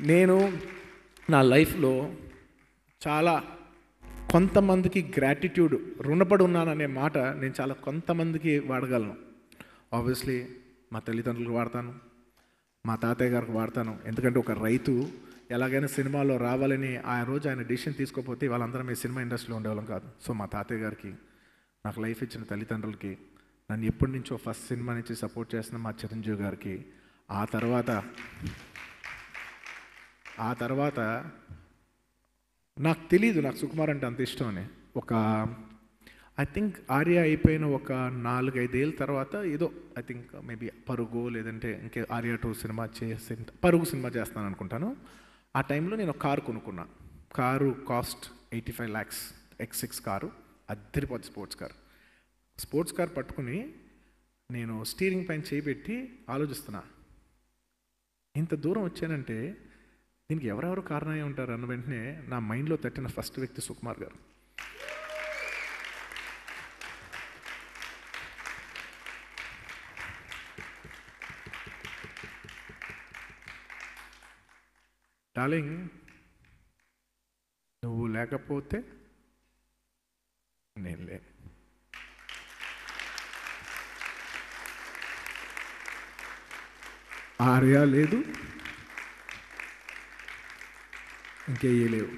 నేను నా లైఫ్లో చాలా కొంతమందికి గ్రాటిట్యూడ్ రుణపడి ఉన్నాననే మాట నేను చాలా కొంతమందికి వాడగలను. ఆబ్వియస్లీ మా తల్లిదండ్రులకు వాడతాను, మా తాతయ్య గారికి వాడతాను. ఎందుకంటే ఒక రైతు ఎలాగైనా సినిమాలో రావాలని ఆ రోజు ఆయన డిసిషన్ తీసుకోకపోతే వాళ్ళందరం ఈ సినిమా ఇండస్ట్రీలో ఉండేవాళ్ళం కాదు. సో మా తాతయ్య గారికి, నాకు లైఫ్ ఇచ్చిన తల్లిదండ్రులకి, నన్ను ఎప్పటి నుంచో ఫస్ట్ సినిమా నుంచి సపోర్ట్ చేసిన మా చిరంజీవి గారికి, ఆ తర్వాత నాకు తెలీదు నాకు సుకుమార్ అంటే అంత ఇష్టం అని. ఐ థింక్ ఆర్య అయిపోయిన ఒక 4-5 ఏళ్ళ తర్వాత ఏదో ఐ థింక్ మేబీ పరుగు లేదంటే ఇంకే ఆర్య 2 సినిమా పరుగు సినిమా చేస్తాను అనుకుంటాను. ఆ టైంలో నేను ఒక కారు కొనుక్కున్నా. Car cost 85 lakhs X6 car, అద్దరిపోద్ది స్పోర్ట్స్ కార్ పట్టుకుని నేను స్టీరింగ్ పైన చేయిబెట్టి ఆలోచిస్తున్నా, ఇంత దూరం వచ్చానంటే దీనికి ఎవరెవరు కారణమై ఉంటారు అన్న వెంటనే నా మైండ్లో తట్టిన ఫస్ట్ వ్యక్తి సుకుమార్ గారు. డార్లింగ్, నువ్వు లేకపోతే నేను లేను. ఆర్య లేదు, ఇంకేయే లేవు.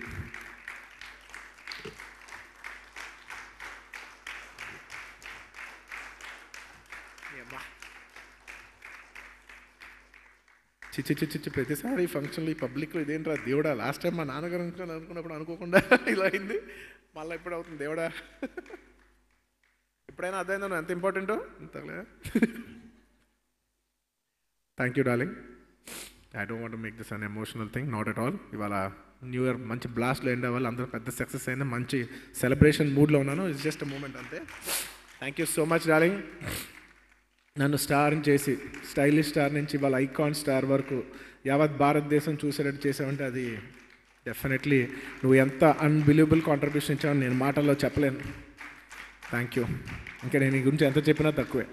చిచ్చి ప్రతిసారి ఫంక్షన్లు ఈ పబ్లిక్లో ఇదేంట్రా దేవుడా, లాస్ట్ టైం మా నాన్నగారు అనుకున్నప్పుడు అనుకోకుండా ఇలా అయింది, మళ్ళీ ఎప్పుడు అవుతుంది దేవుడా. ఎప్పుడైనా అర్థమైందా నువ్వు ఎంత ఇంపార్టెంటో? అంతలే. Thank you darling. I don't want to make this unemotional thing, not at all. ఇవాళ న్యూ ఇయర్ మంచి బ్లాస్ట్లో ఎండ్ అవ్వాలి, అందరూ పెద్ద సక్సెస్ అయినా మంచి సెలబ్రేషన్ మూడ్లో ఉన్నాను. ఇట్స్ జస్ట్ అ మూమెంట్ అంతే. Thank you so much darling. నన్ను స్టార్ చేసి, స్టైలిష్ స్టార్ నుంచి వాళ్ళ ఐకాన్ స్టార్ వరకు యావత్ భారతదేశం చూసేటట్టు చేసావంటే అది డెఫినెట్లీ నువ్వు ఎంత అన్బిలీవబుల్ కాంట్రిబ్యూషన్ ఇచ్చావని నేను మాటల్లో చెప్పలేను. Thank you. ఇంకా నేను ఈ గురించి ఎంత చెప్పినా తక్కువే.